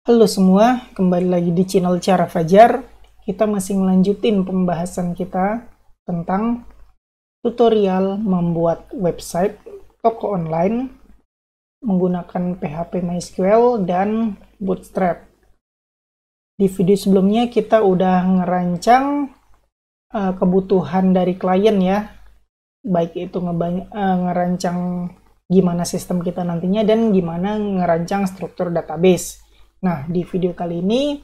Halo semua, kembali lagi di channel Cara Fajar. Kita masih melanjutin pembahasan kita tentang tutorial membuat website toko online menggunakan PHP MySQL dan Bootstrap. Di video sebelumnya kita udah ngerancang kebutuhan dari klien ya, baik itu ngerancang gimana sistem kita nantinya dan gimana ngerancang struktur database. Nah, di video kali ini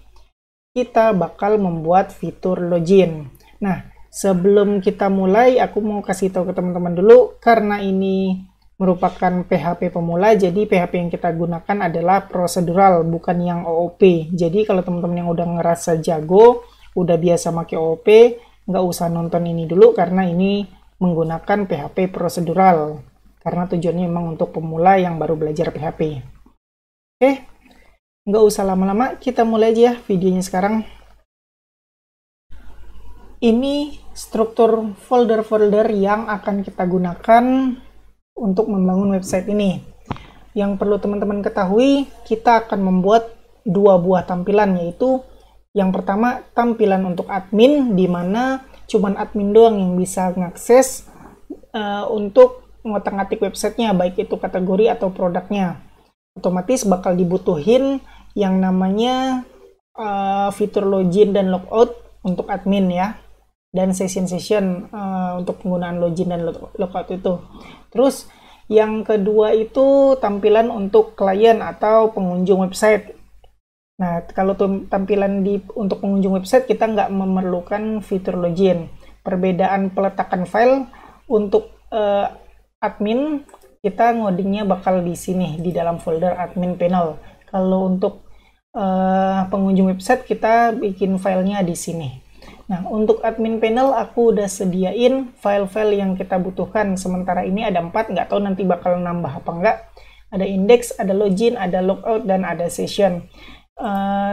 kita bakal membuat fitur login. Nah, sebelum kita mulai, aku mau kasih tahu ke teman-teman dulu, karena ini merupakan PHP pemula, jadi PHP yang kita gunakan adalah prosedural, bukan yang OOP. Jadi kalau teman-teman yang udah ngerasa jago, udah biasa pakai OOP, nggak usah nonton ini dulu, karena ini menggunakan PHP prosedural. Karena tujuannya memang untuk pemula yang baru belajar PHP. Oke. Nggak usah lama-lama, kita mulai aja ya videonya sekarang. Ini struktur folder-folder yang akan kita gunakan untuk membangun website ini. Yang perlu teman-teman ketahui, kita akan membuat dua buah tampilan, yaitu yang pertama tampilan untuk admin, di mana cuman admin doang yang bisa mengakses untuk ngotak-ngatik websitenya, baik itu kategori atau produknya. Otomatis bakal dibutuhin yang namanya fitur login dan logout untuk admin ya, dan session untuk penggunaan login dan logout itu. Terus yang kedua itu tampilan untuk klien atau pengunjung website. Nah, kalau tampilan untuk pengunjung website kita nggak memerlukan fitur login. Perbedaan peletakan file untuk admin, kita ngodingnya bakal di sini di dalam folder admin panel. Kalau untuk pengunjung website kita bikin filenya di sini. Nah, untuk admin panel aku udah sediain file-file yang kita butuhkan. Sementara ini ada 4, nggak tahu nanti bakal nambah apa enggak. Ada index, ada login, ada logout, dan ada session.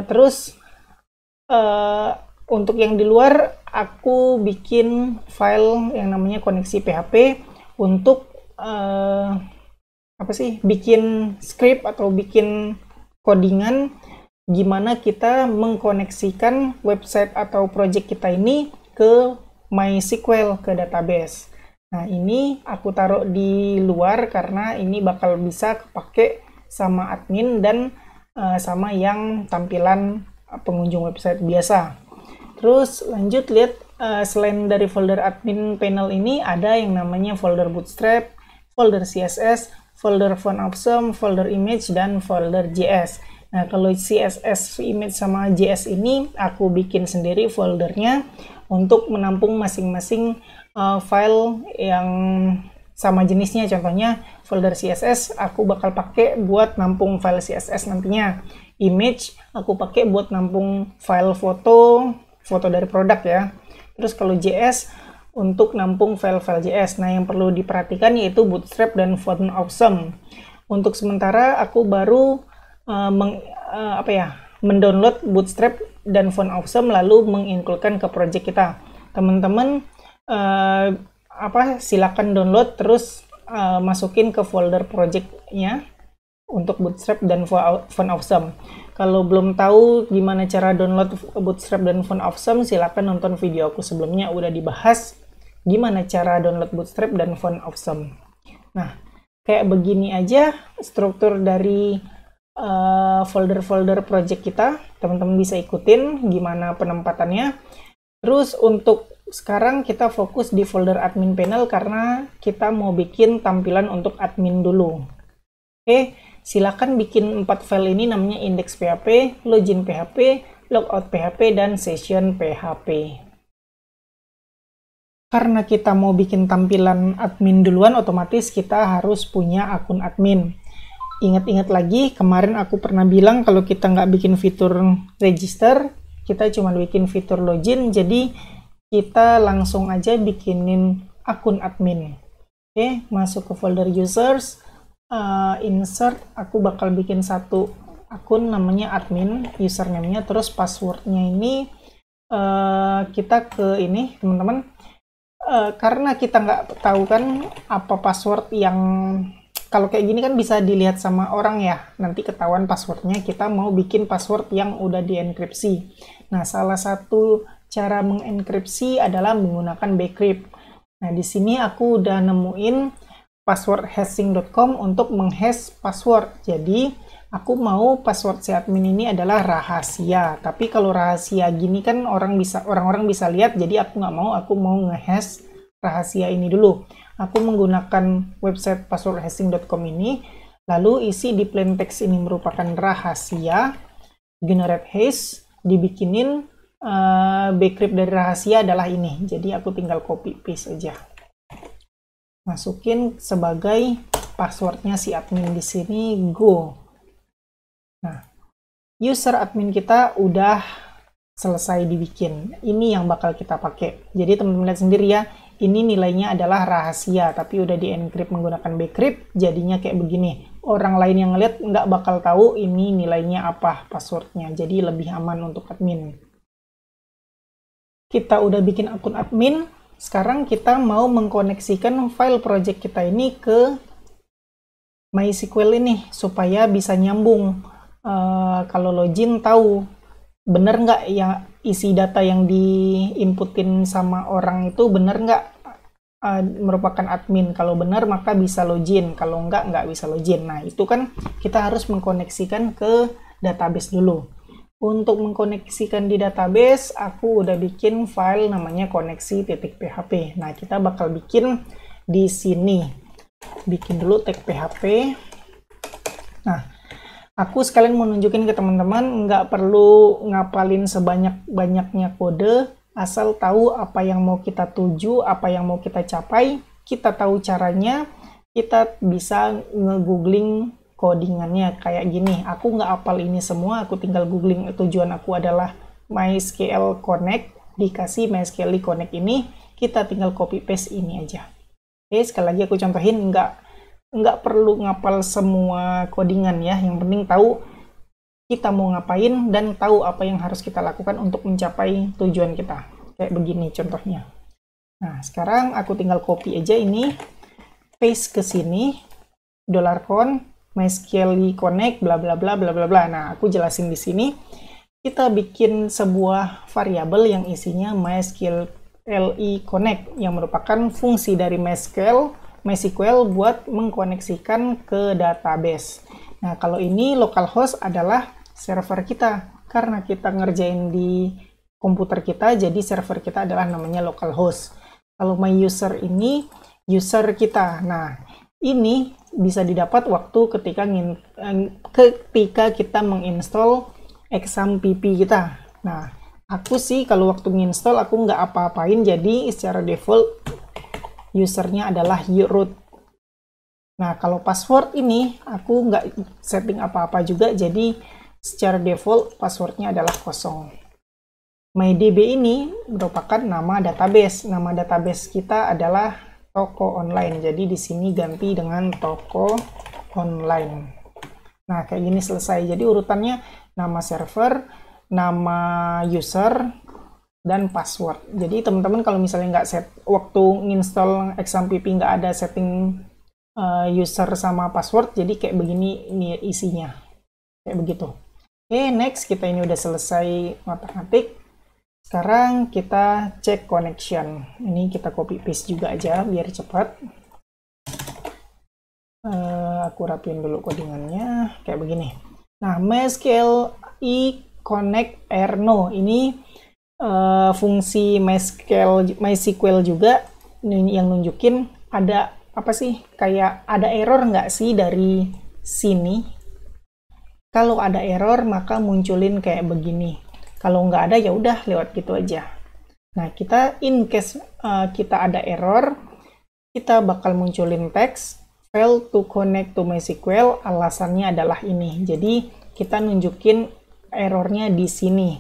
Terus untuk yang di luar aku bikin file yang namanya koneksi PHP untuk bikin script atau bikin codingan gimana kita mengkoneksikan website atau project kita ini ke MySQL, ke database. Nah, ini aku taruh di luar karena ini bakal bisa kepake sama admin dan sama yang tampilan pengunjung website biasa. Terus lanjut lihat, selain dari folder admin panel ini ada yang namanya folder Bootstrap, folder CSS, folder font awesome, folder image, dan folder JS. Nah, kalau CSS, image, sama JS ini aku bikin sendiri foldernya untuk menampung masing-masing file yang sama jenisnya. Contohnya folder CSS aku bakal pakai buat nampung file CSS nantinya. Image aku pakai buat nampung file foto dari produk ya. Terus kalau JS untuk nampung file-file JS. Nah, yang perlu diperhatikan yaitu Bootstrap dan font awesome. Untuk sementara aku baru mendownload Bootstrap dan font awesome lalu menginkludkan ke project kita. Teman-teman silakan download terus masukin ke folder projectnya untuk Bootstrap dan font awesome. Kalau belum tahu gimana cara download Bootstrap dan font awesome, silakan nonton video aku sebelumnya, udah dibahas gimana cara download Bootstrap dan font awesome. Nah, kayak begini aja struktur dari folder-folder project kita. Teman-teman bisa ikutin gimana penempatannya. Terus untuk sekarang kita fokus di folder admin panel karena kita mau bikin tampilan untuk admin dulu. Oke, silakan bikin 4 file ini, namanya index PHP, login PHP, logout PHP, dan session PHP. Karena kita mau bikin tampilan admin duluan, otomatis kita harus punya akun admin. Ingat-ingat lagi, kemarin aku pernah bilang kalau kita nggak bikin fitur register, kita cuma bikin fitur login, jadi kita langsung aja bikinin akun admin. Oke, masuk ke folder users, insert, aku bakal bikin satu akun namanya admin, username-nya, terus passwordnya ini kita ke ini, teman-teman. Karena kita nggak tahu kan apa password yang kalau kayak gini kan bisa dilihat sama orang ya, nanti ketahuan passwordnya. Kita mau bikin password yang udah dienkripsi. Nah, salah satu cara mengenkripsi adalah menggunakan Bcrypt. Nah, di sini aku udah nemuin passwordhashing.com untuk menghash password. Jadi, aku mau password si admin ini adalah rahasia. Tapi kalau rahasia gini kan orang-orang bisa lihat, jadi aku nggak mau, aku mau ngehash rahasia ini dulu. Aku menggunakan website passwordhashing.com ini, lalu isi di plain text ini merupakan rahasia, generate hash, dibikinin Bcrypt dari rahasia adalah ini. Jadi aku tinggal copy paste aja. Masukin sebagai passwordnya si admin di sini, go. Nah, user admin kita udah selesai dibikin. Ini yang bakal kita pakai. Jadi teman-teman lihat sendiri ya, ini nilainya adalah rahasia, tapi udah di-encrypt menggunakan Bcrypt, jadinya kayak begini. Orang lain yang ngeliat nggak bakal tahu ini nilainya apa passwordnya, jadi lebih aman untuk admin. Kita udah bikin akun admin, sekarang kita mau mengkoneksikan file project kita ini ke MySQL ini, supaya bisa nyambung. Kalau login tahu bener nggak ya isi data yang diinputin sama orang itu bener nggak merupakan admin. Kalau benar maka bisa login, kalau nggak bisa login. Nah, itu kan kita harus mengkoneksikan ke database dulu. Untuk mengkoneksikan di database, aku udah bikin file namanya koneksi.php. Nah, kita bakal bikin di sini. Bikin dulu tag php. Nah, aku sekalian mau nunjukin ke teman-teman, nggak perlu ngapalin sebanyak-banyaknya kode, asal tahu apa yang mau kita tuju, apa yang mau kita capai, kita tahu caranya, kita bisa nge-googling codingannya kayak gini. Aku nggak hafal ini semua, aku tinggal googling. Tujuan aku adalah MySQL Connect, dikasih MySQL Connect ini, kita tinggal copy paste ini aja. Oke, sekali lagi aku contohin, nggak perlu ngapal semua codingan ya, yang penting tahu kita mau ngapain dan tahu apa yang harus kita lakukan untuk mencapai tujuan kita. Kayak begini contohnya. Nah, sekarang aku tinggal copy aja ini, paste ke sini, $con MySQL Connect bla bla bla bla bla bla. Nah, aku jelasin di sini. Kita bikin sebuah variabel yang isinya MySQL Connect yang merupakan fungsi dari MySQL buat mengkoneksikan ke database. Nah, kalau ini localhost adalah server kita. Karena kita ngerjain di komputer kita, jadi server kita adalah namanya localhost. Kalau my user ini user kita. Nah, ini bisa didapat waktu ketika kita menginstall XAMPP kita. Nah, aku sih kalau waktu menginstall aku nggak apa-apain, jadi secara default usernya adalah root. Nah, kalau password ini aku nggak setting apa-apa juga, jadi secara default passwordnya adalah kosong. MyDB ini merupakan nama database. Nama database kita adalah toko online. Jadi di sini ganti dengan toko online. Nah, kayak gini selesai. Jadi urutannya nama server, nama user, dan password. Jadi teman-teman kalau misalnya nggak set waktu nginstall XAMPP nggak ada setting user sama password, jadi kayak begini ini isinya. Kayak begitu. Oke, next kita ini udah selesai ngotak-ngatik. Sekarang kita cek connection. Ini kita copy paste juga aja biar cepat. Aku rapiin dulu codingannya kayak begini. Nah, MySQL Connect Erno ini fungsi MySQL juga yang nunjukin ada apa sih, kayak ada error nggak sih dari sini. Kalau ada error maka munculin kayak begini. Kalau nggak ada ya udah lewat gitu aja. Nah, kita in case kita ada error, kita bakal munculin teks fail to connect to MySQL, alasannya adalah ini. Jadi kita nunjukin errornya di sini.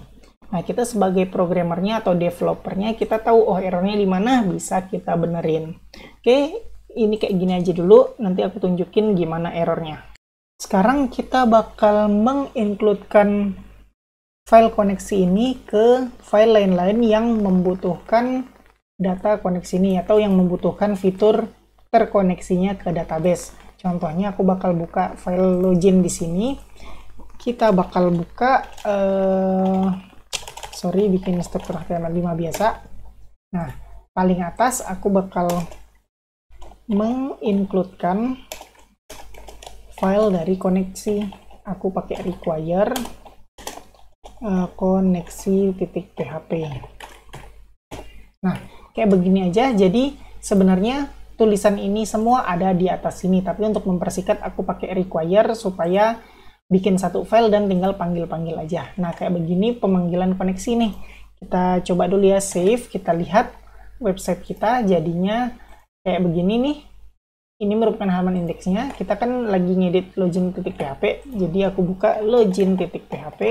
Nah, kita sebagai programmernya atau developernya kita tahu oh errornya di mana, bisa kita benerin. Oke, ini kayak gini aja dulu, nanti aku tunjukin gimana errornya. Sekarang kita bakal mengincludekan file koneksi ini ke file lain-lain yang membutuhkan data koneksi ini atau yang membutuhkan fitur terkoneksinya ke database. Contohnya aku bakal buka file login di sini. Kita bakal buka bikin struktur HTML5 biasa. Nah, paling atas aku bakal mengincludekan file dari koneksi. Aku pakai require koneksi.php. Nah, kayak begini aja. Jadi sebenarnya tulisan ini semua ada di atas sini, tapi untuk mempersingkat aku pakai require supaya bikin satu file dan tinggal panggil-panggil aja. Nah, kayak begini pemanggilan koneksi nih. Kita coba dulu ya, save. Kita lihat website kita jadinya kayak begini nih. Ini merupakan halaman indeksnya. Kita kan lagi ngedit login.php, jadi aku buka login.php.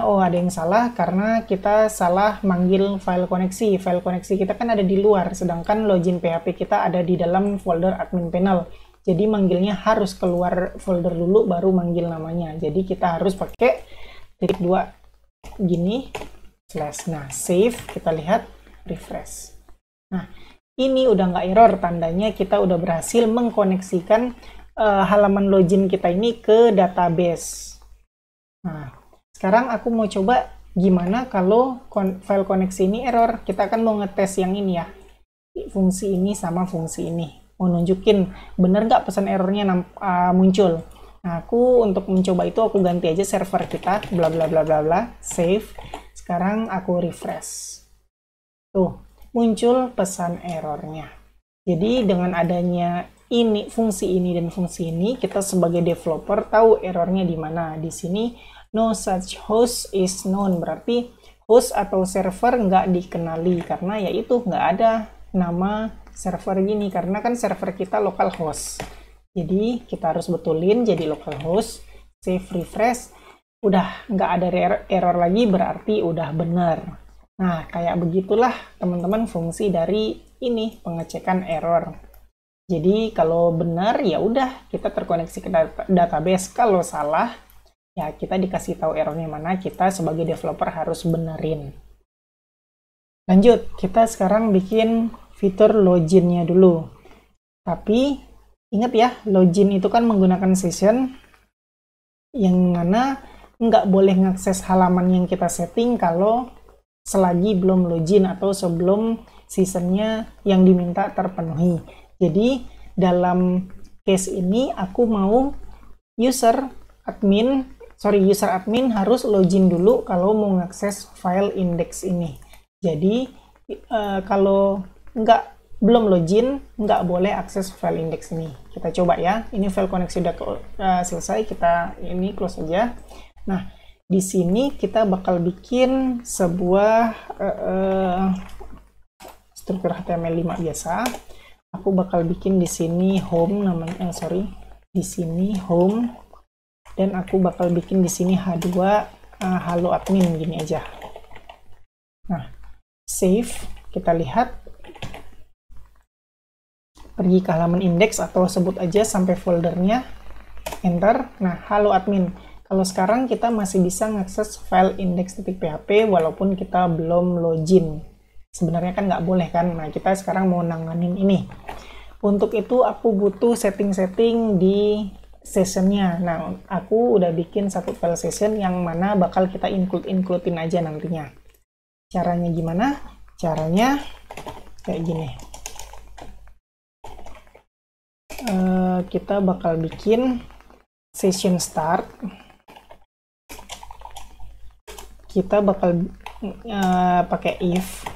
Oh, ada yang salah karena kita salah manggil file koneksi. File koneksi kita kan ada di luar, sedangkan login PHP kita ada di dalam folder admin panel. Jadi manggilnya harus keluar folder dulu baru manggil namanya. Jadi kita harus pakai titik 2 gini slash. Nah, save, kita lihat, refresh. Nah, ini udah nggak error, tandanya kita udah berhasil mengkoneksikan halaman login kita ini ke database. Nah, sekarang aku mau coba gimana kalau file koneksi ini error. Kita kan mau ngetes yang ini ya, fungsi ini sama fungsi ini. Mau nunjukin bener nggak pesan errornya muncul. Nah, aku untuk mencoba itu aku ganti aja server kita, bla bla bla bla bla, save. Sekarang aku refresh. Tuh, muncul pesan errornya. Jadi dengan adanya ini, fungsi ini dan fungsi ini, kita sebagai developer tahu errornya di mana. Di sini no such host is known, berarti host atau server nggak dikenali karena yaitu nggak ada nama server gini, karena kan server kita localhost. Jadi kita harus betulin jadi localhost, save, refresh, udah nggak ada error lagi, berarti udah bener. Nah, kayak begitulah teman-teman fungsi dari ini pengecekan error. Jadi kalau benar ya udah kita terkoneksi ke database, kalau salah ya kita dikasih tahu errornya mana, kita sebagai developer harus benerin. Lanjut, kita sekarang bikin fitur loginnya dulu. Tapi ingat ya, login itu kan menggunakan session yang mana nggak boleh ngakses halaman yang kita setting kalau selagi belum login atau sebelum seasonnya yang diminta terpenuhi. Jadi dalam case ini aku mau user admin harus login dulu kalau mau ngakses file index ini. Jadi kalau belum login nggak boleh akses file index ini. Kita coba ya. Ini file koneksi udah selesai, kita ini close aja. Nah, di sini kita bakal bikin sebuah struktur HTML5 biasa. Aku bakal bikin di sini home namanya, di sini home, dan aku bakal bikin di sini H2 halo admin gini aja. Nah, save, kita lihat, pergi ke halaman index atau sebut aja sampai foldernya, enter. Nah, halo admin. Kalau sekarang kita masih bisa ngakses file index.php walaupun kita belum login. Sebenarnya kan nggak boleh kan? Nah, kita sekarang mau nanganin ini. Untuk itu aku butuh setting-setting di sessionnya. Nah, aku udah bikin satu file session yang mana bakal kita include-includein aja nantinya. Caranya gimana? Caranya kayak gini. Kita bakal bikin session start. Kita bakal pakai if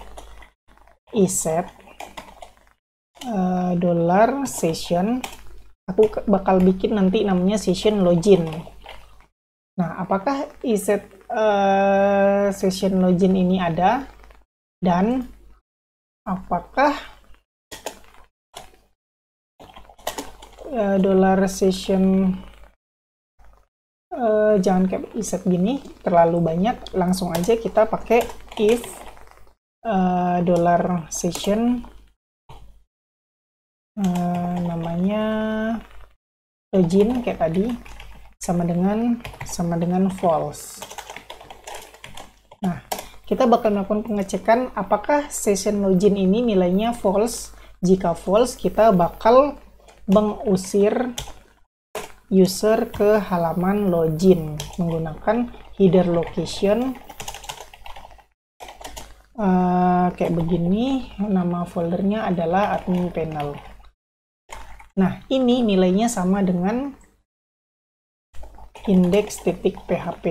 iset $session. Aku bakal bikin nanti namanya session login. Nah, apakah iset session login ini ada, dan apakah $session jangan kayak iset gini terlalu banyak, langsung aja kita pakai if $session namanya login kayak tadi sama dengan false. Nah, kita bakal melakukan pengecekan apakah session login ini nilainya false. Jika false, kita bakal mengusir user ke halaman login menggunakan header location kayak begini. Nama foldernya adalah admin panel. Nah, ini nilainya sama dengan index.php.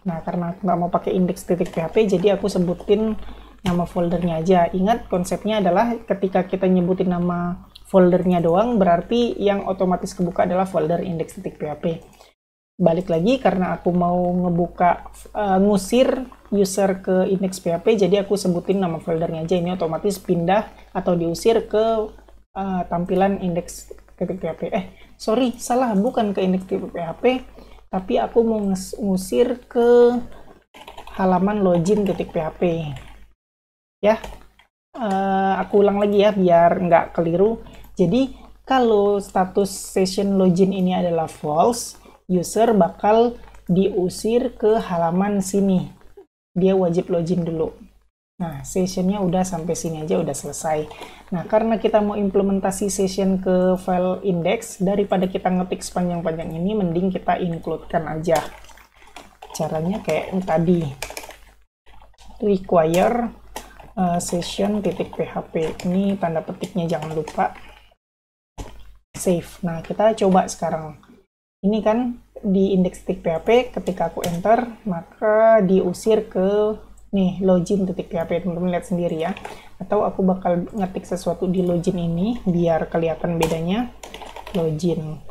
Nah, karena aku nggak mau pakai index.php, jadi aku sebutin nama foldernya aja. Ingat, konsepnya adalah ketika kita nyebutin nama foldernya doang, berarti yang otomatis kebuka adalah folder index.php. Balik lagi, karena aku mau ngusir user ke index.php, jadi aku sebutin nama foldernya aja. Ini otomatis pindah atau diusir ke tampilan index.php. Sorry, salah, bukan ke index.php, tapi aku mau ngusir ke halaman login.php. Ya, aku ulang lagi ya biar nggak keliru. Jadi kalau status session login ini adalah false, user bakal diusir ke halaman sini. Dia wajib login dulu. Nah, sessionnya udah sampai sini aja, udah selesai. Nah, karena kita mau implementasi session ke file index, daripada kita ngetik sepanjang-panjang ini, mending kita include-kan aja. Caranya kayak tadi. Require session.php. Ini tanda petiknya jangan lupa. Save. Nah, kita coba sekarang. Ini kan di index.php, ketika aku enter, maka diusir ke nih login.php. Teman-teman lihat sendiri ya. Atau aku bakal ngetik sesuatu di login ini biar kelihatan bedanya. Login.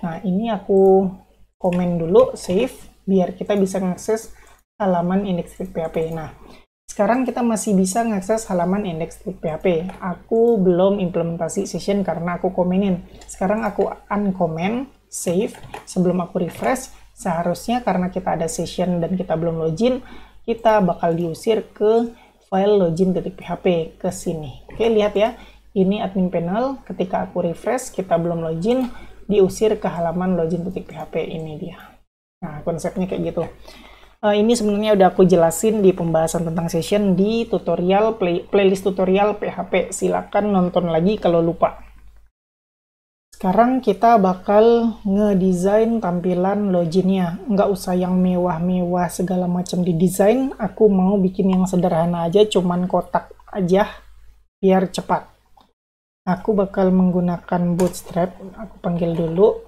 Nah, ini aku komen dulu, save, biar kita bisa mengakses halaman index.php. Nah, sekarang kita masih bisa mengakses halaman index.php. Aku belum implementasi session karena aku komenin. Sekarang aku uncomment, save. Sebelum aku refresh, seharusnya karena kita ada session dan kita belum login, kita bakal diusir ke file login.php ke sini. Oke, lihat ya. Ini admin panel. Ketika aku refresh, kita belum login, diusir ke halaman login.php. Ini dia. Nah, konsepnya kayak gitu. Ini sebenarnya udah aku jelasin di pembahasan tentang session di tutorial playlist tutorial PHP. Silakan nonton lagi kalau lupa. Sekarang kita bakal ngedesain tampilan loginnya. Nggak usah yang mewah-mewah segala macam didesain. Aku mau bikin yang sederhana aja, cuman kotak aja biar cepat. Aku bakal menggunakan bootstrap. Aku panggil dulu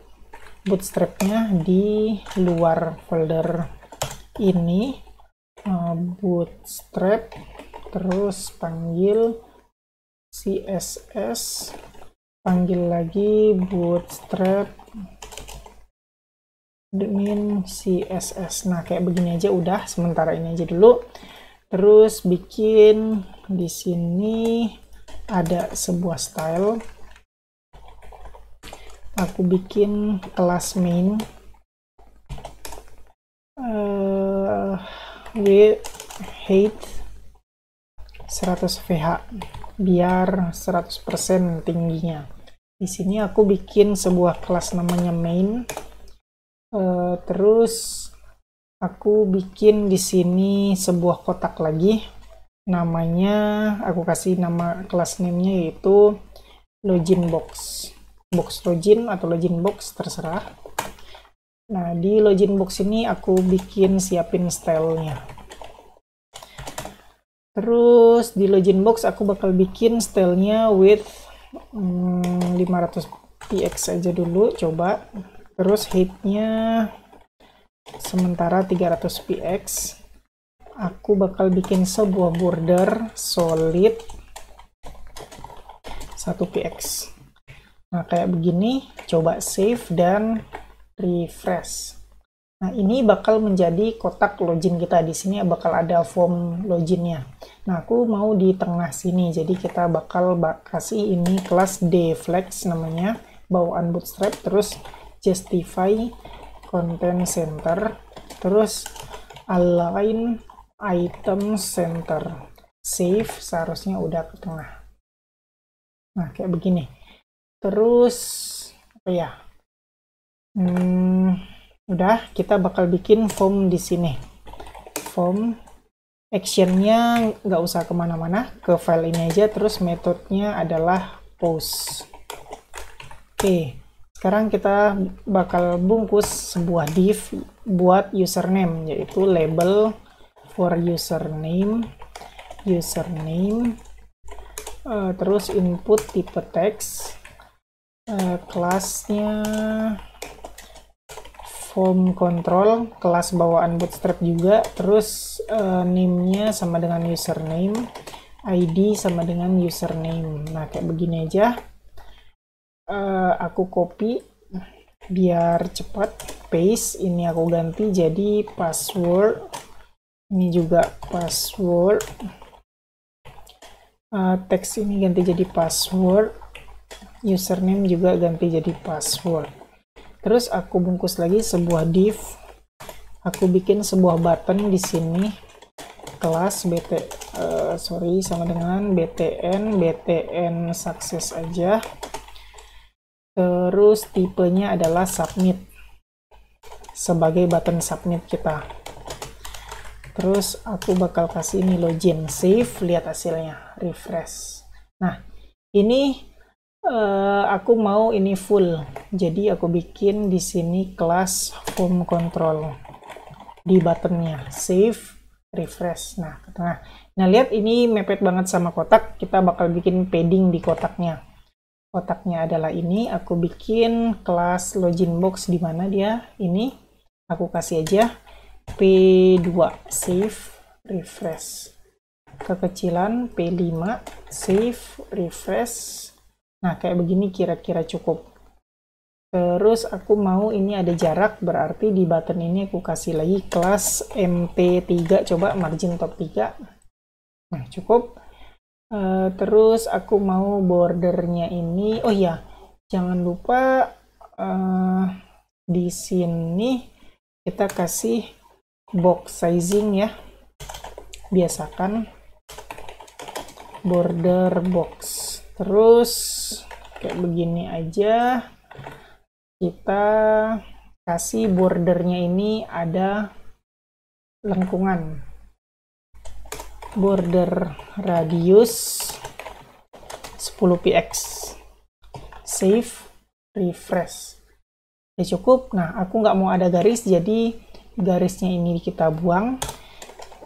bootstrapnya di luar folder ini. Bootstrap, terus panggil CSS, panggil lagi bootstrap admin CSS. Nah, kayak begini aja udah, sementara ini aja dulu. Terus bikin di sini ada sebuah style. Aku bikin kelas main with height 100 VH biar 100% tingginya. Di sini aku bikin sebuah kelas namanya main. Terus aku bikin di sini sebuah kotak lagi. Namanya aku kasih nama kelas name-nya yaitu login box. Box login atau login box terserah. Nah, di login box ini aku bikin siapin stylenya. Terus di login box aku bakal bikin stylenya with 500 px aja dulu, coba. Terus height-nya sementara 300 px. Aku bakal bikin sebuah border solid 1 px. Nah, kayak begini, coba save dan refresh. Nah, ini bakal menjadi kotak login kita. Di sini bakal ada form loginnya. Nah, aku mau di tengah sini. Jadi kita bakal kasih ini kelas dflex namanya, bawaan bootstrap, terus justify content center, terus align item center. Save, seharusnya udah ke tengah. Nah, kayak begini. Terus apa ya? Udah, kita bakal bikin form di sini. Form Actionnya nggak usah kemana-mana, ke file ini aja. Terus metodenya adalah post. Oke, sekarang kita bakal bungkus sebuah div buat username, yaitu label for username, terus input tipe teks, kelasnya form control, kelas bawaan Bootstrap juga, terus name-nya sama dengan username, ID sama dengan username. Nah, kayak begini aja. Aku copy biar cepat, paste, ini aku ganti jadi password, ini juga password, teks ini ganti jadi password, username juga ganti jadi password. Terus aku bungkus lagi sebuah div, aku bikin sebuah button di sini, kelas sama dengan btn success aja. Terus tipenya adalah submit sebagai button submit kita. Terus aku bakal kasih ini login, save, lihat hasilnya, refresh. Nah, ini aku mau ini full, jadi aku bikin di sini kelas form control di buttonnya, save, refresh. Nah, lihat ini mepet banget sama kotak. Kita bakal bikin padding di kotaknya. Kotaknya adalah ini. Aku bikin kelas login box, di mana dia ini. Aku kasih aja P2, save, refresh. Kekecilan P5, save, refresh. Nah, kayak begini kira-kira cukup. Terus aku mau ini ada jarak, berarti di button ini aku kasih lagi kelas MP3, coba margin top 3. Nah, cukup. Terus aku mau bordernya ini, oh ya, jangan lupa di sini kita kasih box sizing ya. Biasakan border box. Terus kayak begini aja, kita kasih bordernya ini ada lengkungan, border radius 10 px, save, refresh. Udah cukup. Nah, aku nggak mau ada garis, jadi garisnya ini kita buang,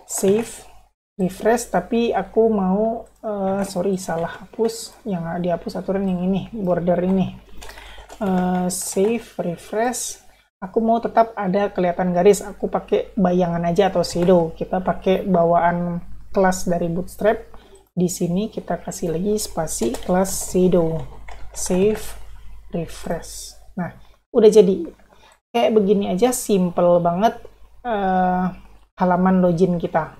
save, refresh. Tapi aku mau salah hapus, yang dihapus aturan yang ini, border ini, save, refresh. Aku mau tetap ada kelihatan garis, aku pakai bayangan aja atau shadow. Kita pakai bawaan kelas dari Bootstrap. Di sini kita kasih lagi spasi kelas shadow, save, refresh. Nah, udah jadi kayak begini aja, simple banget halaman login kita.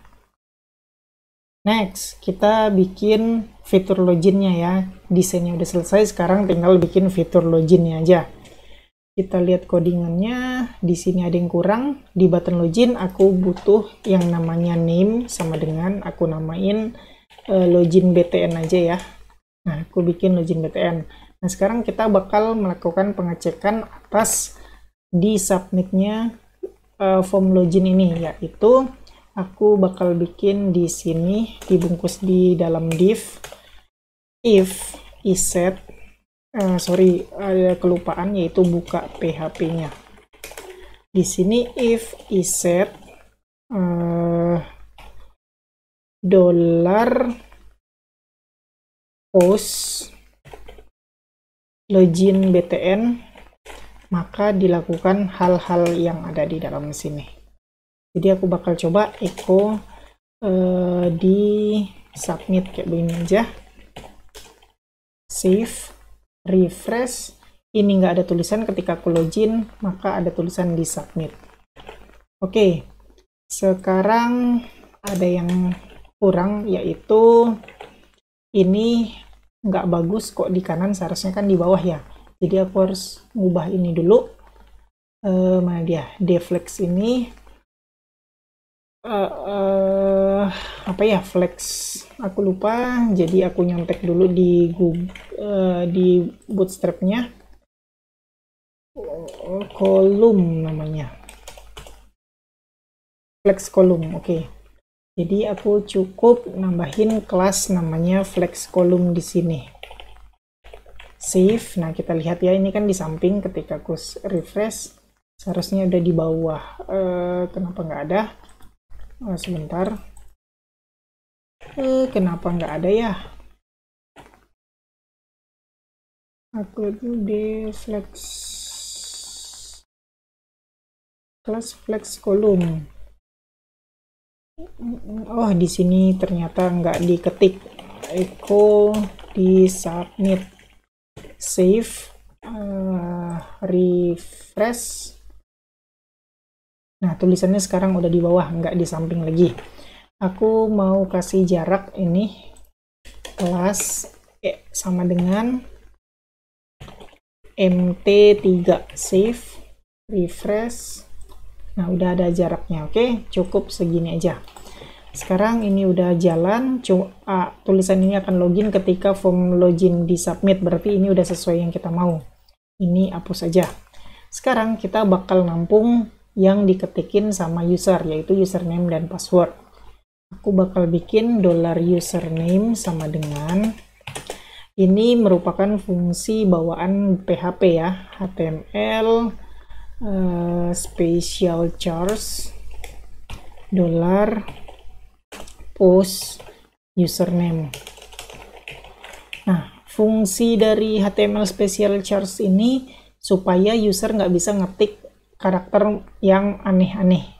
Next, kita bikin fitur loginnya ya. Desainnya udah selesai, sekarang tinggal bikin fitur loginnya aja. Kita lihat codingannya, di sini ada yang kurang. Di button login aku butuh yang namanya name, sama dengan aku namain login btn aja ya. Nah, aku bikin login btn. Nah, sekarang kita bakal melakukan pengecekan atas di submitnya form login ini, yaitu aku bakal bikin di sini, dibungkus di dalam div, if iset, ada kelupaan, yaitu buka PHP-nya. Di sini if iset $post login btn, maka dilakukan hal-hal yang ada di dalam sini. Jadi aku bakal coba echo di submit kayak begini aja, save, refresh. Ini nggak ada tulisan, ketika aku login maka ada tulisan di submit. Oke, sekarang ada yang kurang, yaitu ini nggak bagus kok di kanan, seharusnya kan di bawah ya. Jadi aku harus ngubah ini dulu. Mana dia, deflex ini apa ya, flex, aku lupa. Jadi aku nyontek dulu di Google, di Bootstrap-nya, kolom namanya, flex kolom. Oke. Jadi aku cukup nambahin kelas namanya flex column di sini. Save. Nah, kita lihat ya, ini kan di samping. Ketika aku refresh seharusnya udah di bawah. Kenapa nggak ada? Sebentar. Kenapa nggak ada ya? Aku di flex kelas flex column. Oh, di sini ternyata nggak diketik. Echo di submit. Save. Refresh. Nah, tulisannya sekarang udah di bawah, nggak di samping lagi. Aku mau kasih jarak ini kelas sama dengan mt3. Save, refresh. Nah, udah ada jaraknya. Oke, cukup segini aja. Sekarang ini udah jalan. Tulisan ini akan login ketika form login di submit, berarti ini udah sesuai yang kita mau. Ini hapus aja. Sekarang kita bakal nampung yang diketikin sama user, yaitu username dan password. Aku bakal bikin $username sama dengan, ini merupakan fungsi bawaan PHP ya, HTML special charge $post username. Nah, fungsi dari HTML special charge ini supaya user nggak bisa ngetik karakter yang aneh-aneh.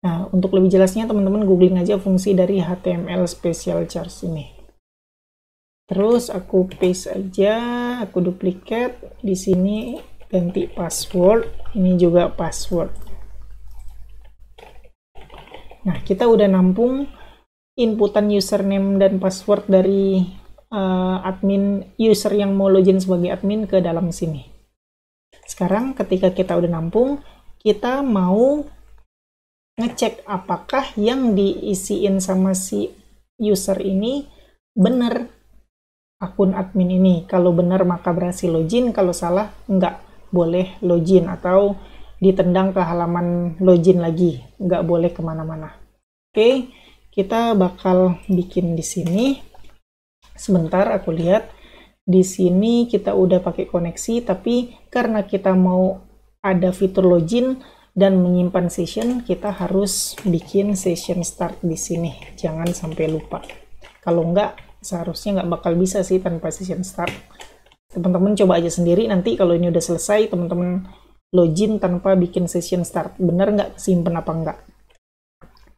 Nah, untuk lebih jelasnya teman-teman googling aja fungsi dari HTML special charge ini. Terus aku paste aja, aku duplicate di sini, ganti password, ini juga password. Nah, kita udah nampung inputan username dan password dari admin user yang mau login sebagai admin ke dalam sini. Sekarang ketika kita udah nampung, kita mau ngecek apakah yang diisiin sama si user ini bener akun admin ini. Kalau benar maka berhasil login, kalau salah nggak boleh login atau ditendang ke halaman login lagi, nggak boleh kemana-mana. Oke, kita bakal bikin di sini. Sebentar, aku lihat di sini kita udah pakai koneksi, tapi karena kita mau ada fitur login dan menyimpan session, kita harus bikin session start di sini. Jangan sampai lupa. Kalau nggak, seharusnya nggak bakal bisa sih tanpa session start. Teman-teman coba aja sendiri, nanti kalau ini udah selesai, teman-teman login tanpa bikin session start. Bener nggak simpen apa nggak?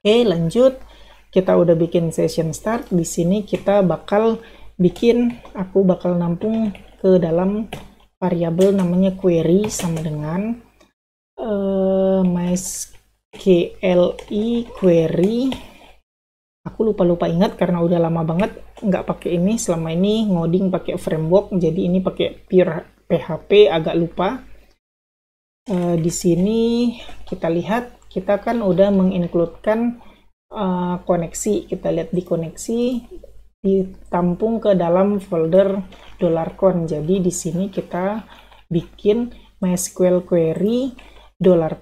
Oke, lanjut. Kita udah bikin session start. Di sini kita bakal bikin, aku bakal nampung ke dalam variabel namanya query sama dengan MySQL query. Aku lupa ingat karena udah lama banget nggak pakai ini. Selama ini ngoding pakai framework, jadi ini pakai pure PHP, agak lupa. Di sini kita lihat, kita kan udah mengincludekan koneksi. Kita lihat di koneksi ditampung ke dalam folder $con. Jadi di sini kita bikin MySQL query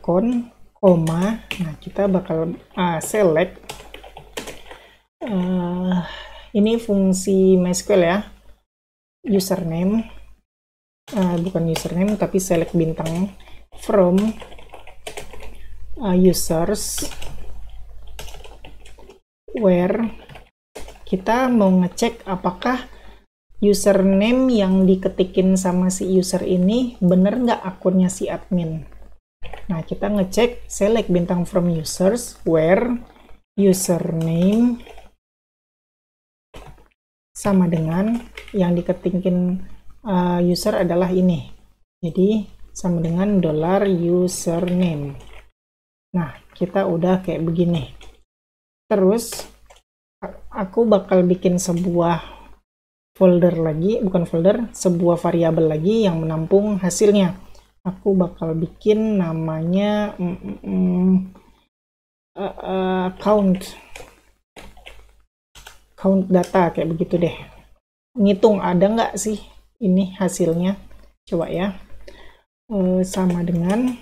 $con, koma. Nah, kita bakal select. Ini fungsi MySQL ya. Username. Bukan username, tapi select bintang from users where kita mau ngecek apakah username yang diketikin sama si user ini bener nggak akunnya si admin. Nah, kita ngecek select bintang from users where username sama dengan yang diketikin user adalah ini. Jadi sama dengan $username. Nah, kita udah kayak begini. Terus aku bakal bikin sebuah folder lagi, bukan folder, sebuah variabel lagi yang menampung hasilnya. Aku bakal bikin namanya count data, kayak begitu deh. Ngitung ada nggak sih ini hasilnya. Coba ya. Sama dengan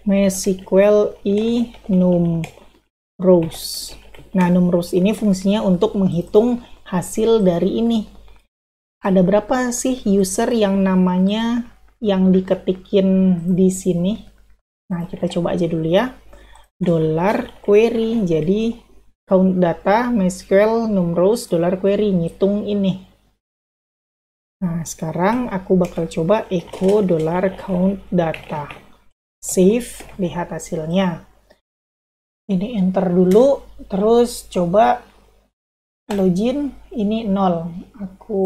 MySQL num rows. Nah, numerous ini fungsinya untuk menghitung hasil dari ini. Ada berapa sih user yang namanya yang diketikin di sini? Nah, kita coba aja dulu ya. $query, jadi count data, MySQL, numerous, $query, ngitung ini. Nah, sekarang aku bakal coba echo $count data. Save, lihat hasilnya. Ini enter dulu, terus coba login, ini 0. Aku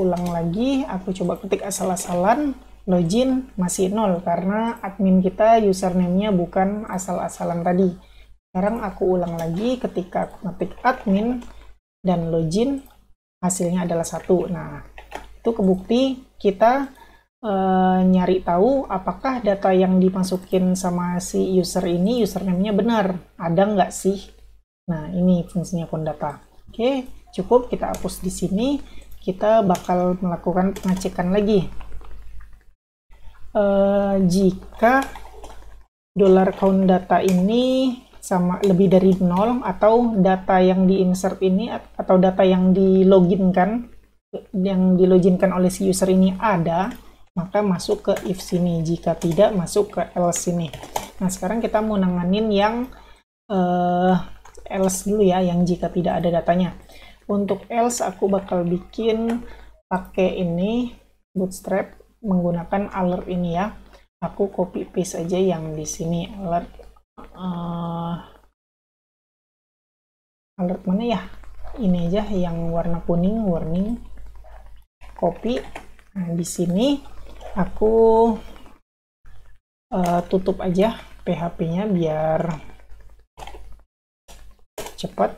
ulang lagi, aku coba ketik asal-asalan, login masih 0 karena admin kita username-nya bukan asal-asalan tadi. Sekarang aku ulang lagi, ketika aku ngetik admin dan login, hasilnya adalah 1. Nah, itu kebukti kita nyari tahu apakah data yang dimasukin sama si user ini username-nya benar, ada nggak sih. Nah, ini fungsinya count data. Oke, cukup kita hapus di sini. Kita bakal melakukan pengecekan lagi. Jika $count data ini sama lebih dari 0 atau data yang di-insert ini atau data yang diloginkan oleh si user ini ada, maka masuk ke if sini. Jika tidak, masuk ke else sini. Nah, sekarang kita mau nanganin yang else dulu ya, yang jika tidak ada datanya. Untuk else aku bakal bikin pakai ini Bootstrap menggunakan alert ini ya. Aku copy paste aja yang di sini alert. Alert mana ya? Ini aja yang warna kuning, warning. Copy. Nah, di sini aku tutup aja PHP-nya biar cepat.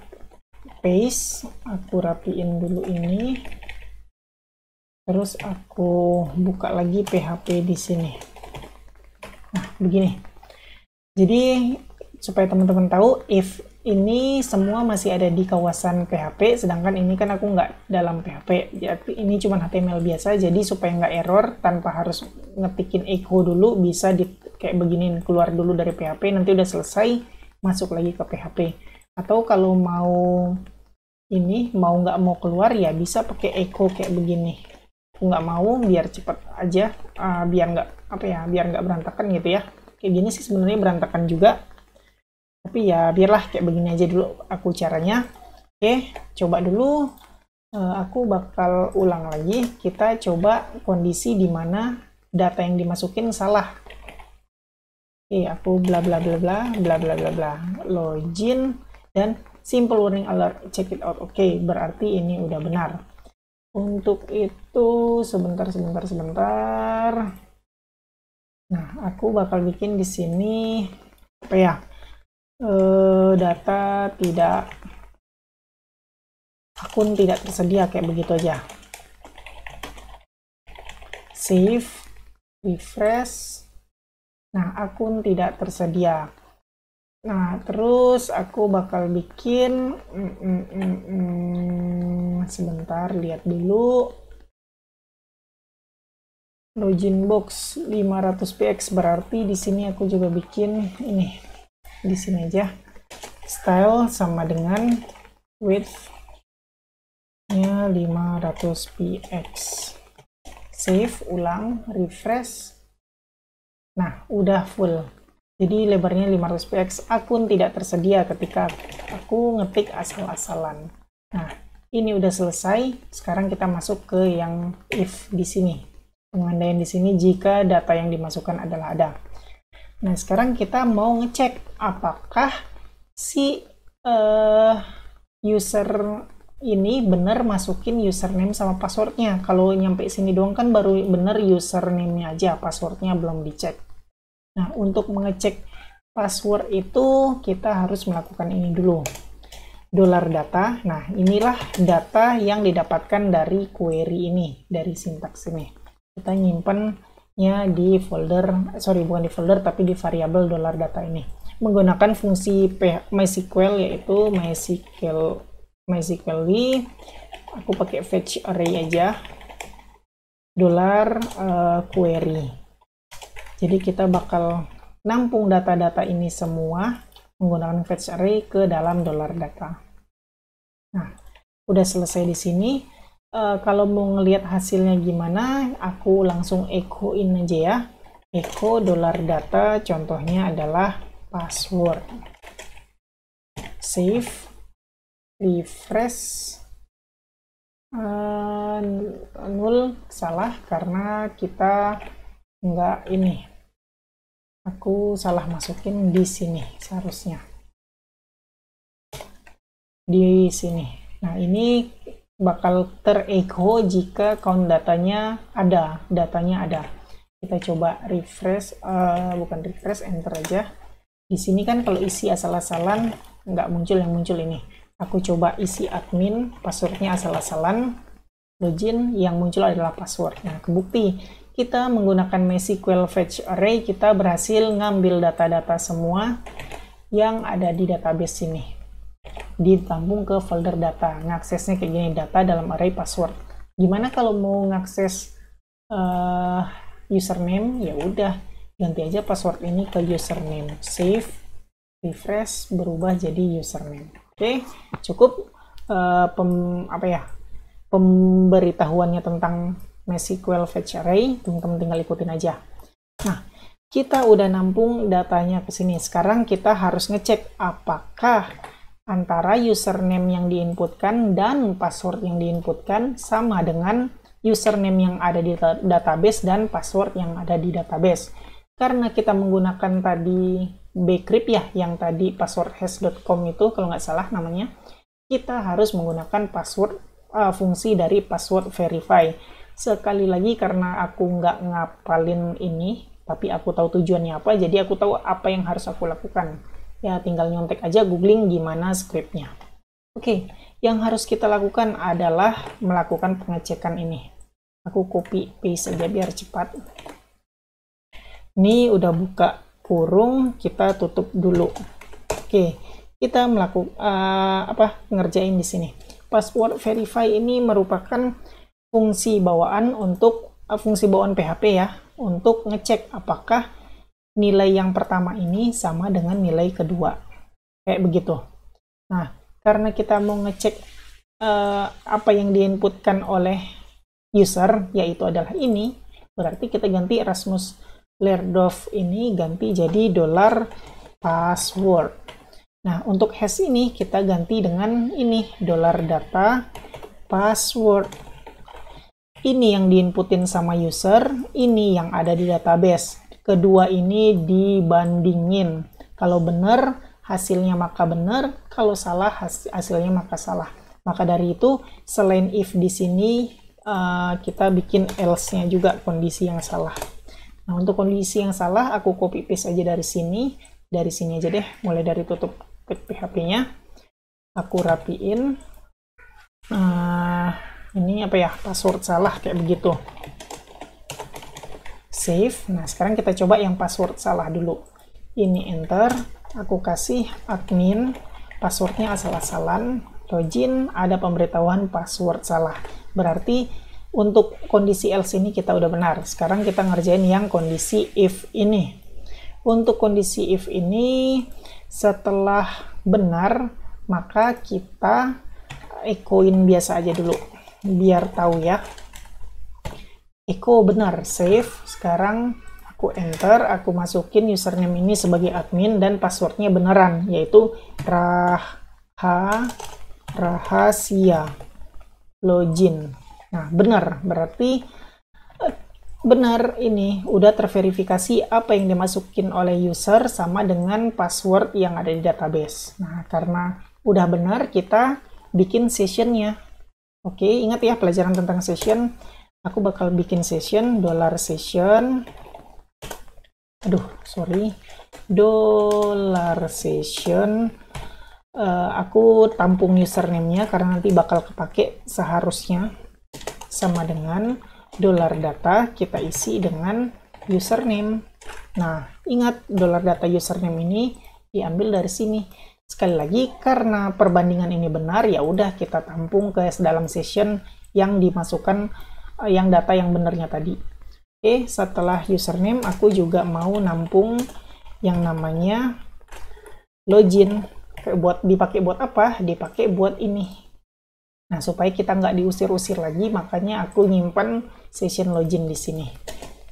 Paste, aku rapiin dulu ini. Terus aku buka lagi PHP di sini. Nah, begini. Jadi supaya teman-teman tahu, if ini semua masih ada di kawasan PHP, sedangkan ini kan aku nggak dalam PHP. Jadi ini cuma HTML biasa, jadi supaya nggak error tanpa harus ngetikin echo dulu, bisa kayak begini, keluar dulu dari PHP, nanti udah selesai, masuk lagi ke PHP. Atau kalau mau nggak mau keluar ya bisa pakai echo kayak begini. Aku nggak mau biar cepet aja, biar nggak berantakan gitu ya. Kayak gini sih sebenarnya berantakan juga. Tapi ya biarlah kayak begini aja dulu aku caranya. Oke, coba dulu. Aku bakal ulang lagi. Kita coba kondisi di mana data yang dimasukin salah. Oke, aku bla bla bla bla bla bla bla bla. Login dan simple warning alert, check it out. Oke, berarti ini udah benar. Untuk itu sebentar. Nah, aku bakal bikin di sini apa ya? Data tidak, akun tidak tersedia, kayak begitu aja. Save, refresh. Nah, akun tidak tersedia. Nah, terus aku bakal bikin sebentar, lihat dulu. Login box 500px, berarti di sini aku juga bikin ini. Di sini aja. Style sama dengan width-nya 500px. Save, ulang, refresh. Nah, udah full. Jadi lebarnya 500px, akun tidak tersedia ketika aku ngetik asal-asalan. Nah, ini udah selesai. Sekarang kita masuk ke yang if di sini. Pengandaian di sini jika data yang dimasukkan adalah ada. Nah, sekarang kita mau ngecek apakah si user ini benar masukin username sama passwordnya. Kalau nyampe sini doang kan baru bener username-nya aja, passwordnya belum dicek. Nah, untuk mengecek password itu kita harus melakukan ini dulu. $data. Nah, inilah data yang didapatkan dari query ini, dari sintaks ini. Kita nyimpennya di folder, bukan di folder, tapi di variabel $data ini. Menggunakan fungsi MySQL, yaitu MySQL aku pakai fetch array aja, $query. Jadi kita bakal nampung data-data ini semua menggunakan fetch array ke dalam $data. Nah, udah selesai di sini. Kalau mau ngelihat hasilnya gimana, aku langsung echo in aja ya. Echo $data, contohnya adalah password. Save, refresh. Nul, salah karena kita nggak ini. Aku salah masukin di sini seharusnya. Di sini. Nah, ini bakal terecho jika count datanya ada. Kita coba refresh, bukan refresh, enter aja. Di sini kan kalau isi asal-asalan nggak muncul, yang muncul ini. Aku coba isi admin, passwordnya asal-asalan, login, yang muncul adalah password. Nah, kebukti kita menggunakan MySQL Fetch Array, kita berhasil ngambil data-data semua yang ada di database ini, ditampung ke folder data. Ngaksesnya kayak gini, data dalam array password. Gimana kalau mau ngakses username? Ya udah, ganti aja password ini ke username. Save, refresh, berubah jadi username. Oke, cukup pemberitahuannya tentang MySQL Fetch Array. Teman-teman tinggal ikutin aja. Nah, kita udah nampung datanya ke sini. Sekarang kita harus ngecek apakah antara username yang diinputkan dan password yang diinputkan sama dengan username yang ada di database dan password yang ada di database. Karena kita menggunakan tadi bcrypt ya, yang tadi password hash.com itu kalau nggak salah namanya, kita harus menggunakan password fungsi dari password verify. Sekali lagi, karena aku nggak ngapalin ini, tapi aku tahu tujuannya apa, jadi aku tahu apa yang harus aku lakukan. Ya, tinggal nyontek aja, googling gimana scriptnya. Oke, yang harus kita lakukan adalah melakukan pengecekan ini. Aku copy paste aja biar cepat. Ini udah buka kurung, kita tutup dulu. Oke, kita ngerjain di sini. Password verify ini merupakan fungsi bawaan fungsi bawaan PHP ya, untuk ngecek apakah nilai yang pertama ini sama dengan nilai kedua. Kayak begitu. Nah, karena kita mau ngecek apa yang diinputkan oleh user, yaitu adalah ini, berarti kita ganti Rasmus Lerdorf ini ganti jadi $password. Nah, untuk hash ini kita ganti dengan ini, $data password. Ini yang diinputin sama user, ini yang ada di database. Kedua ini dibandingin. Kalau benar, hasilnya maka benar. Kalau salah, hasilnya maka salah. Maka dari itu, selain if di sini, kita bikin else-nya juga, kondisi yang salah. Nah, untuk kondisi yang salah, aku copy paste aja dari sini. Dari sini aja deh, mulai dari tutup PHP-nya. Aku rapiin. Ini password salah, kayak begitu. Save. Nah, sekarang kita coba yang password salah dulu. Ini enter. Aku kasih admin. Passwordnya asal-asalan. Login, ada pemberitahuan password salah. Berarti untuk kondisi else ini kita udah benar. Sekarang kita ngerjain yang kondisi if ini. Untuk kondisi if ini, setelah benar, maka kita echoin biasa aja dulu. Biar tahu ya. Echo benar, save. Sekarang aku enter, aku masukin username ini sebagai admin dan passwordnya beneran, yaitu rahasia login. Nah, benar, berarti benar, ini udah terverifikasi apa yang dimasukin oleh user sama dengan password yang ada di database. Nah, karena udah benar, kita bikin sessionnya. Oke, ingat ya pelajaran tentang session. Aku bakal bikin session, $session. $session. Aku tampung username-nya karena nanti bakal kepake seharusnya. Sama dengan $data, kita isi dengan username. Nah, ingat $data username ini diambil dari sini. Sekali lagi, karena perbandingan ini benar, ya udah kita tampung ke dalam session yang dimasukkan yang data yang benarnya tadi. Oke, setelah username, aku juga mau nampung yang namanya login. Dipakai buat apa? Dipakai buat ini. Nah, supaya kita nggak diusir-usir lagi, makanya aku nyimpan session login di sini.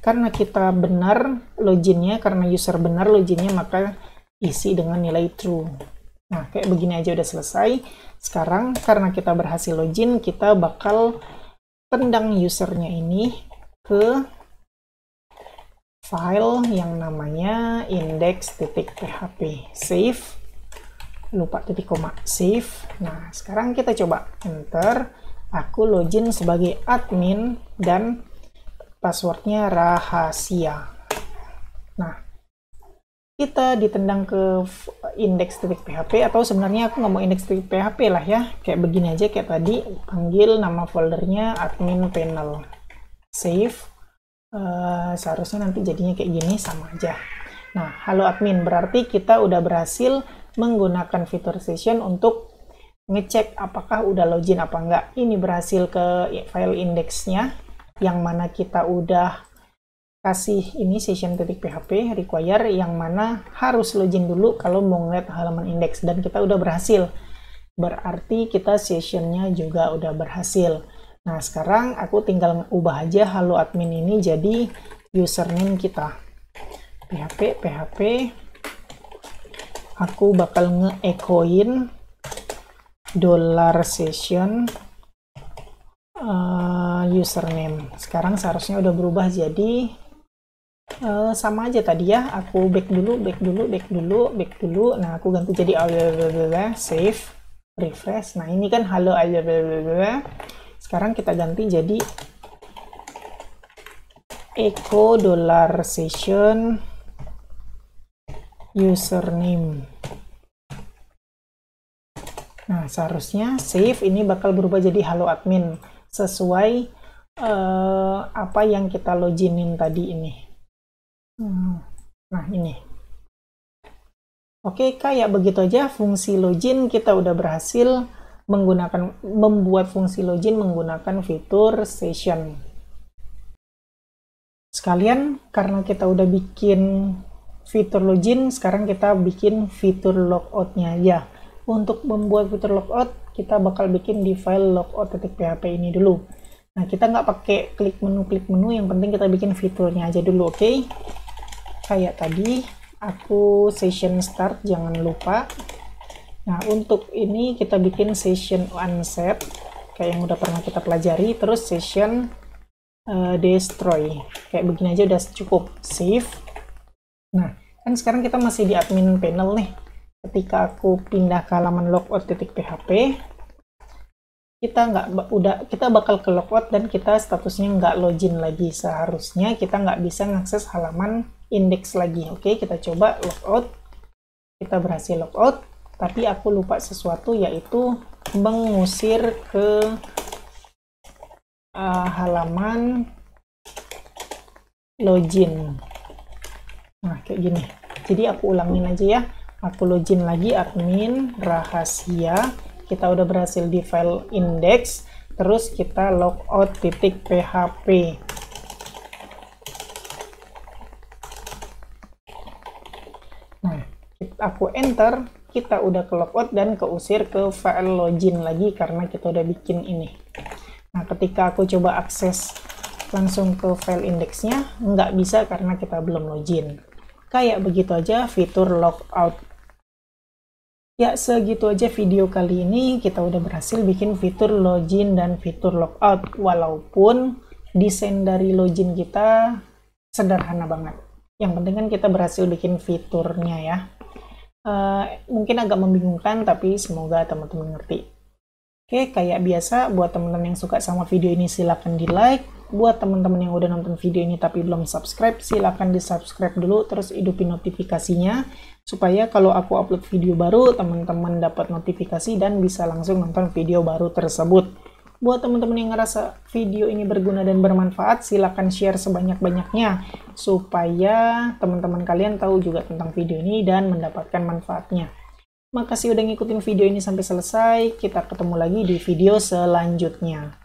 Karena kita benar loginnya, karena user benar loginnya, maka isi dengan nilai true. Nah, kayak begini aja udah selesai. Sekarang, karena kita berhasil login, kita bakal tendang usernya ini ke file yang namanya index.php. Save. Lupa titik koma. Save. Nah, sekarang kita coba enter. Aku login sebagai admin dan passwordnya rahasia. Nah, kita ditendang ke index.php, atau sebenarnya aku nggak mau index.php lah ya, kayak begini aja kayak tadi, panggil nama foldernya admin panel. Save. Seharusnya nanti jadinya kayak gini, sama aja. Nah, halo admin, berarti kita udah berhasil menggunakan fitur session untuk ngecek apakah udah login apa enggak. Ini berhasil ke file indexnya, yang mana kita udah kasih ini session.php require, yang mana harus login dulu kalau mau ngeliat halaman index, dan kita udah berhasil. Berarti kita sessionnya juga udah berhasil. Nah, sekarang aku tinggal ubah aja halo admin ini jadi username kita. php aku bakal nge-echoin $session username. Sekarang seharusnya udah berubah jadi sama aja tadi ya. Aku back dulu. Nah, aku ganti jadi save, refresh. Nah, ini kan halo sekarang kita ganti jadi echo $session username. Nah, seharusnya save ini bakal berubah jadi halo admin sesuai apa yang kita loginin tadi ini. Nah, ini. Oke, kayak begitu aja fungsi login kita udah berhasil membuat fungsi login menggunakan fitur session. Sekalian, karena kita udah bikin fitur login, sekarang kita bikin fitur logout-nya aja. Untuk membuat fitur logout, kita bakal bikin di file logout.php ini dulu. Nah, kita nggak pakai klik menu, yang penting kita bikin fiturnya aja dulu, oke? Kayak tadi, aku session start, jangan lupa. Nah, untuk ini kita bikin session onset, kayak yang udah pernah kita pelajari, terus session destroy. Kayak begini aja udah cukup. Save. Nah, kan sekarang kita masih di admin panel nih. Ketika aku pindah ke halaman logout.php, kita bakal ke logout dan kita statusnya nggak login lagi. Seharusnya kita nggak bisa mengakses halaman index lagi. Oke, kita coba logout. Kita berhasil logout, tapi aku lupa sesuatu, yaitu mengusir ke halaman login. Nah, kayak gini. Jadi aku ulangin aja ya. Aku login lagi admin rahasia. Kita udah berhasil di file index. Terus kita logout.php. Nah, aku enter. Kita udah ke logout dan keusir ke file login lagi karena kita udah bikin ini. Nah, ketika aku coba akses langsung ke file indeksnya, nggak bisa karena kita belum login. Kayak begitu aja fitur logout. Ya, segitu aja video kali ini. Kita udah berhasil bikin fitur login dan fitur logout. Walaupun desain dari login kita sederhana banget. Yang penting kan kita berhasil bikin fiturnya ya. Mungkin agak membingungkan, tapi semoga teman-teman ngerti. Oke, kayak biasa, buat teman-teman yang suka sama video ini silahkan di like. Buat teman-teman yang udah nonton video ini tapi belum subscribe, silahkan di subscribe dulu, terus hidupin notifikasinya, supaya kalau aku upload video baru, teman-teman dapat notifikasi dan bisa langsung nonton video baru tersebut. Buat teman-teman yang ngerasa video ini berguna dan bermanfaat, silahkan share sebanyak-banyaknya, supaya teman-teman kalian tahu juga tentang video ini dan mendapatkan manfaatnya. Makasih udah ngikutin video ini sampai selesai. Kita ketemu lagi di video selanjutnya.